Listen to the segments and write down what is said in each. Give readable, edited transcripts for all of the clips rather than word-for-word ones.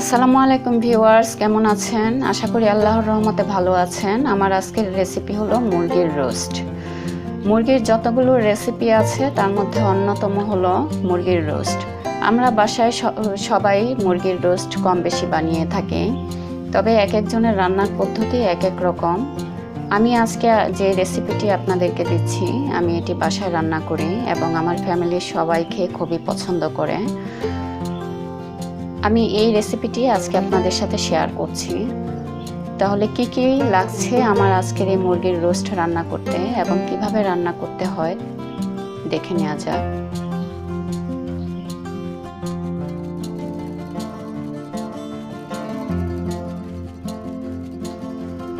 আসসালামু আলাইকুম ভিউয়ার্স, কেমন আছেন? আশা করি আল্লাহর রহমতে ভালো আছেন। আমার আজকের রেসিপি হলো মুরগির রোস্ট। মুরগির যতগুলো রেসিপি আছে তার মধ্যে অন্যতম হলো মুরগির রোস্ট। আমরা বাসায় সবাই মুরগির রোস্ট কম বেশি বানিয়ে থাকি, তবে এক একজনের রান্নার পদ্ধতি এক এক রকম। আমি আজকে যে রেসিপিটি আপনাদেরকে দিচ্ছি, আমি এটি বাসায় রান্না করি এবং আমার ফ্যামিলির সবাই খেয়ে খুবই পছন্দ করে। আমি এই রেসিপিটি আজকে আপনাদের সাথে শেয়ার করছি। তাহলে কি কি লাগছে আমার আজকের এই মুরগির রোস্ট রান্না করতে এবং কিভাবে রান্না করতে হয় দেখে নেওয়া যাক।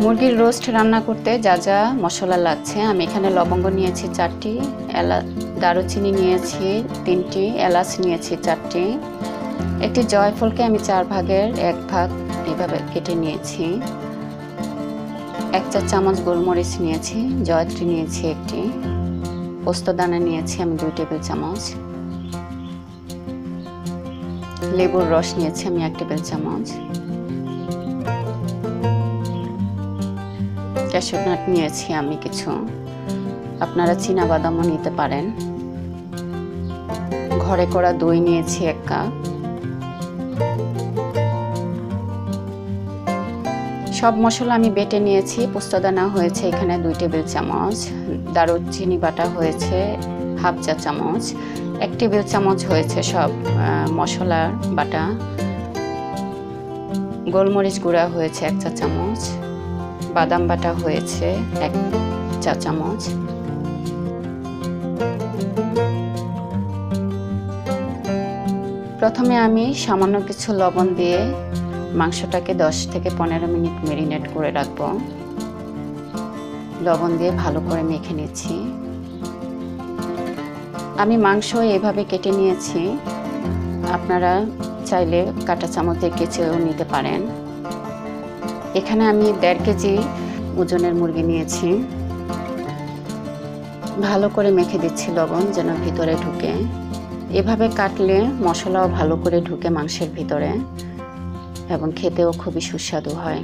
মুরগির রোস্ট রান্না করতে যা যা মশলা লাগছে, আমি এখানে লবঙ্গ নিয়েছি 4টি, দারুচিনি নিয়েছি 3টি, এলাচ নিয়েছি 4টি, একটি জয়ফলকে আমি 4 ভাগের 1 ভাগ এভাবে কেটে নিয়েছি, 1 চা চামচ গোলমরিচ নিয়েছি, জয়ত্রী নিয়েছি 1টি, পোস্তদানা নিয়েছি আমি 2 টেবিল চামচ, লেবুর রস নিয়েছি আমি 1 টেবিল চামচ, ক্যাশু নাট নিয়েছি আমি কিছু, আপনারা চীনা বাদামও নিতে পারেন, ঘরে করা দই নিয়েছি 1 কাপ। সব মশলা আমি বেটে নিয়েছি। পোস্তদানা হয়েছে এখানে 2 টেবিল চামচ, দারুচিনি বাটা হয়েছে হাফ চা চামচ, 1 টেবিল চামচ হয়েছে সব মশলা বাটা, গোলমরিচ গুঁড়া হয়েছে 1 চা চামচ, বাদাম বাটা হয়েছে 1 চা চামচ। প্রথমে আমি সামান্য কিছু লবণ দিয়ে মাংসটাকে 10 থেকে 15 মিনিট ম্যারিনেট করে রাখবো। লবণ দিয়ে ভালো করে মেখে নিচ্ছি। আমি মাংস এইভাবে কেটে নিয়েছি, আপনারা চাইলে কাঁটা চামচ দিয়ে কেচেও নিতে পারেন। এখানে আমি 1.5 কেজি ওজনের মুরগি নিয়েছি। ভালো করে মেখে দিচ্ছি লবণ যেন ভিতরে ঢুকে। এভাবে কাটলে মশলাও ভালো করে ঢুকে মাংসের ভিতরে এবং খেতেও খুবই সুস্বাদু হয়।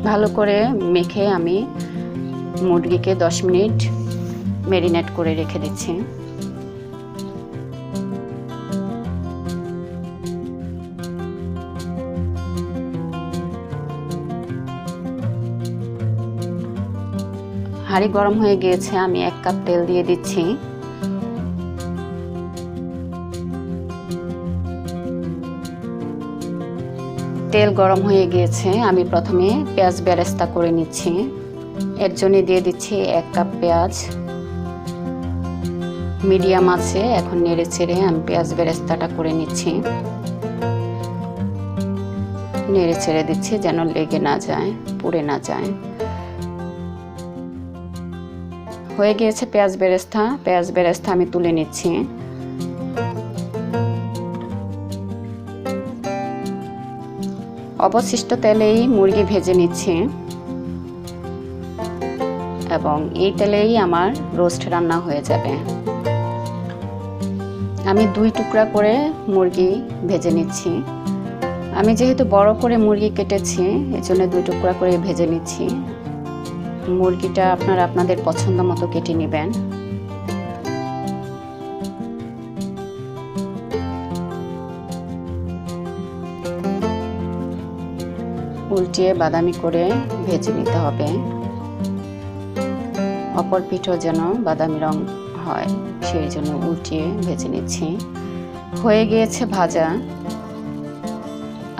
ভালো করে মেখে আমি মুরগিকে 10 মিনিট ম্যারিনেট করে রেখে দিচ্ছি। হাঁড়ি গরম হয়ে গিয়েছে, আমি 1 কাপ তেল দিয়ে দিচ্ছি। তেল গরম হয়ে গিয়েছে, আমি প্রথমে পেঁয়াজ বেরেস্তা করে নিচ্ছি। এর জন্য দিয়ে দিচ্ছি 1 কাপ পেঁয়াজ। মিডিয়াম আছে, এখন নেড়ে চেড়ে আমি পেঁয়াজ বেরেস্তাটা করে নিচ্ছি। নেড়ে ছেড়ে দিচ্ছি যেন লেগে না যায়, পুড়ে না যায়। হয়ে গিয়েছে পেঁয়াজ বেরেস্তা আমি তুলে নিচ্ছি। অবশিষ্ট তেলেই মুরগি ভেজে নিচ্ছি এবং এই তেলেই আমার রোস্ট রান্না হয়ে যাবে। আমি 2 টুকরা করে মুরগি ভেজে নিচ্ছি। আমি যেহেতু বড় করে মুরগি কেটেছি, এজন্য 2 টুকরা করে ভেজে নিচ্ছি। মুরগিটা আপনারা আপনাদের পছন্দ মতো কেটে নেবেন। উল্টিয়ে বাদামি করে ভেজে নিতে হবে, অপর পিঠও যেন বাদামি রং হয় সেই জন্য উল্টিয়ে ভেজে নিচ্ছি। হয়ে গিয়েছে ভাজা,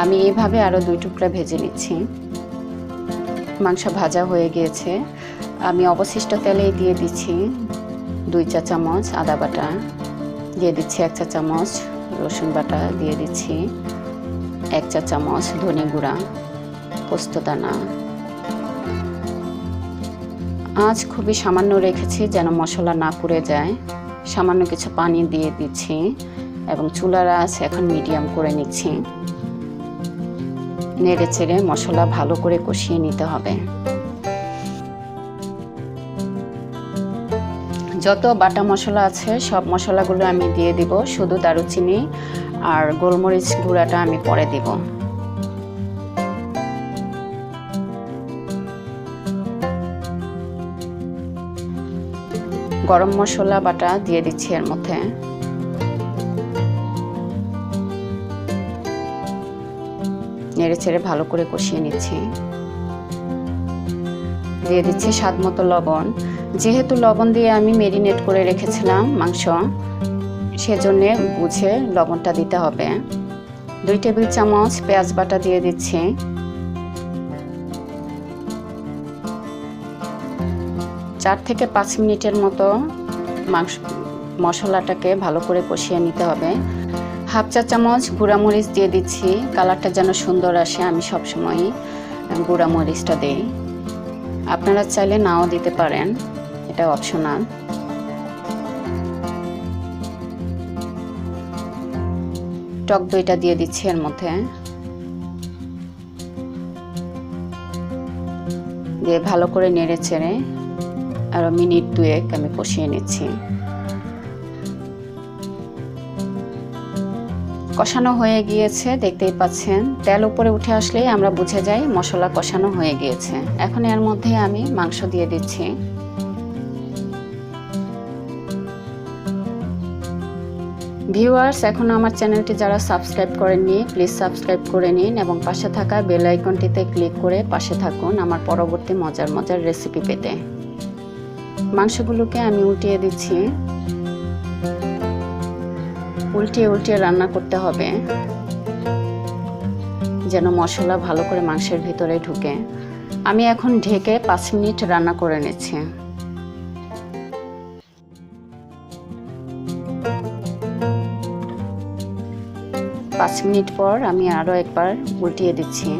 আমি এইভাবে আরও 2 টুকরা ভেজে নিচ্ছি। মাংস ভাজা হয়ে গিয়েছে, আমি অবশিষ্ট তেলেই দিয়ে দিচ্ছি 2 চা চামচ আদা বাটা, দিয়ে দিচ্ছি 1 চা চামচ রসুন বাটা, দিয়ে দিচ্ছি 1 চা চামচ ধনে গুঁড়া, পোস্তদানা। আঁচ খুবই সামান্য রেখেছি যেন মশলা না পুড়ে যায়। সামান্য কিছু পানি দিয়ে দিচ্ছি এবং চুলার আঁচ এখন মিডিয়াম করে নিচ্ছি। নেড়ে চেড়ে মশলা ভালো করে কষিয়ে নিতে হবে। যত বাটা মশলা আছে সব মশলাগুলো আমি দিয়ে দিব, শুধু দারুচিনি আর গোলমরিচ গুঁড়াটা আমি পরে দিব। গরম মশলা বাটা দিয়ে দিচ্ছি এর মধ্যে। নেড়ে চেড়ে ভালো করে কষিয়ে নিচ্ছি। দিয়ে দিচ্ছি স্বাদ মতো লবণ। যেহেতু লবণ দিয়ে আমি মেরিনেট করে রেখেছিলাম মাংস, সেজন্য বুঝে লবণটা দিতে হবে। 2 টেবিল চামচ পেঁয়াজ বাটা দিয়ে দিচ্ছি। 4 থেকে 5 মিনিটের মতো মশলাটাকে ভালো করে কষিয়ে নিতে হবে। হাফ চা চামচ গুঁড়া মরিচ দিয়ে দিচ্ছি, কালারটা যেন সুন্দর আসে। আমি সবসময়ই গুঁড়া মরিচটা দিই, আপনারা চাইলে নাও দিতে পারেন, এটা অপশনাল। টক দইটা দিয়ে দিচ্ছি এর মধ্যে, দিয়ে ভালো করে নেড়ে চেড়ে আরো মিনিট 2 আমি কষিয়ে নিচ্ছি। কষানো হয়ে গিয়েছে, দেখতেই পাচ্ছেন। তেল উপরে উঠে আসলেই আমরা বুঝে যাই মশলা কষানো হয়ে গিয়েছে। এখন এর মধ্যে আমি মাংস দিয়ে দিচ্ছি। ভিউয়ার্স, এখন আমার চ্যানেলটি যারা সাবস্ক্রাইব করেননি প্লিজ সাবস্ক্রাইব করে নিন এবং পাশে থাকা বেল আইকনটিতে ক্লিক করে পাশে থাকুন আমার পরবর্তী মজার মজার রেসিপি পেতে। মাংসগুলোকে আমি উল্টিয়ে দিচ্ছি। উল্টিয়ে উল্টিয়ে রান্না করতে হবে যেন মশলা ভালো করে মাংসের ভিতরে ঢুকে। আমি এখন ঢেকে 5 মিনিট রান্না করে নিচ্ছি। 5 মিনিট পর আমি আরো একবার উল্টিয়ে দিচ্ছি।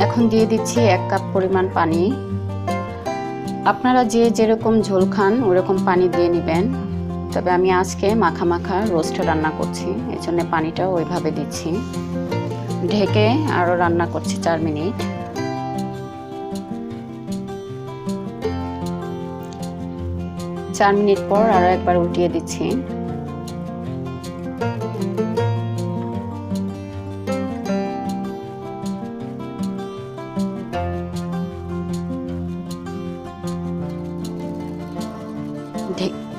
এখন দিয়ে দিচ্ছি 1 কাপ পরিমাণ পানি। আপনারা যে যেরকম ঝোল খান ওরকম পানি দিয়ে নেবেন, তবে আমি আজকে মাখা মাখা রোস্ট রান্না করছি, এই জন্য পানিটা ওইভাবে দিচ্ছি। ঢেকে আরও রান্না করছি 4 মিনিট। চার মিনিট পর আরও একবার উল্টিয়ে দিচ্ছি।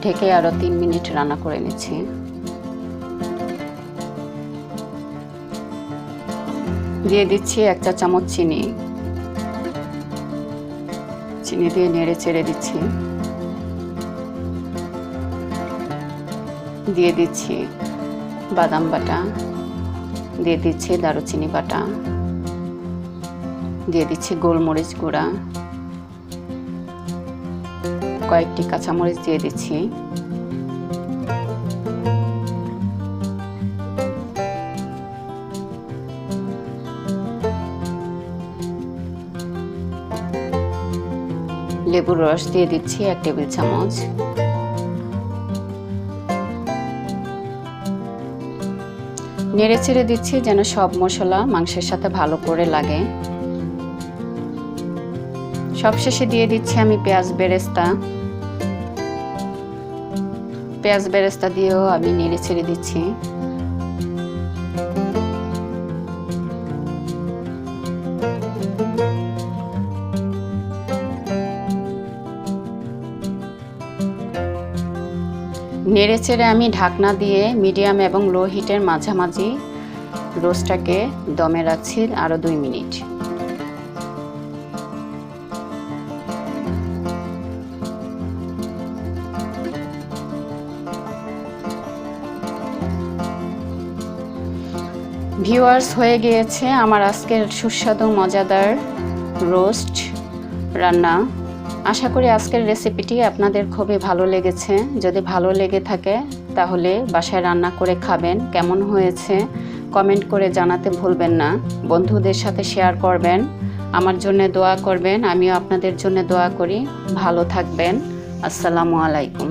ঢেকে আরো 3 মিনিট রান্না করে নিচ্ছি। দিয়ে দিচ্ছি 1 চা চামচ চিনি। চিনি দিয়ে নেড়ে চেড়ে দিচ্ছি। দিয়ে দিচ্ছি বাদাম বাটা, দিয়ে দিচ্ছি দারুচিনি বাটা, দিয়ে দিচ্ছি গোলমরিচ গুঁড়া, কয়েকটি কাঁচামরিচ দিয়ে দিচ্ছি। লেবুর রস দিয়ে দিচ্ছি 1 টেবিল চামচ। নেড়ে চেড়ে দিচ্ছি যেন সব মশলা মাংসের সাথে ভালো করে লাগে। সবশেষে দিয়ে দিচ্ছি আমি পেঁয়াজ বেরেস্তা। পেঁয়াজ বেরেস্তা দিয়েও আমি নেড়ে ছেড়ে দিচ্ছি। নেড়ে চেড়ে আমি ঢাকনা দিয়ে মিডিয়াম এবং লো হিটের মাঝামাঝি রোস্টটাকে দমে রাখছি আরো 2 মিনিট। ভিউয়ার্স, হয়ে গিয়েছে আমার আজকের সুস্বাদু মজাদার রোস্ট রান্না। আশা করি আজকের রেসিপিটি আপনাদের খুবই ভালো লেগেছে। যদি ভালো লেগে থাকে তাহলে বাসায় রান্না করে খাবেন। কেমন হয়েছে কমেন্ট করে জানাতে ভুলবেন না। বন্ধুদের সাথে শেয়ার করবেন, আমার জন্য দোয়া করবেন। আমিও আপনাদের জন্য দোয়া করি। ভালো থাকবেন। আসসালামু আলাইকুম।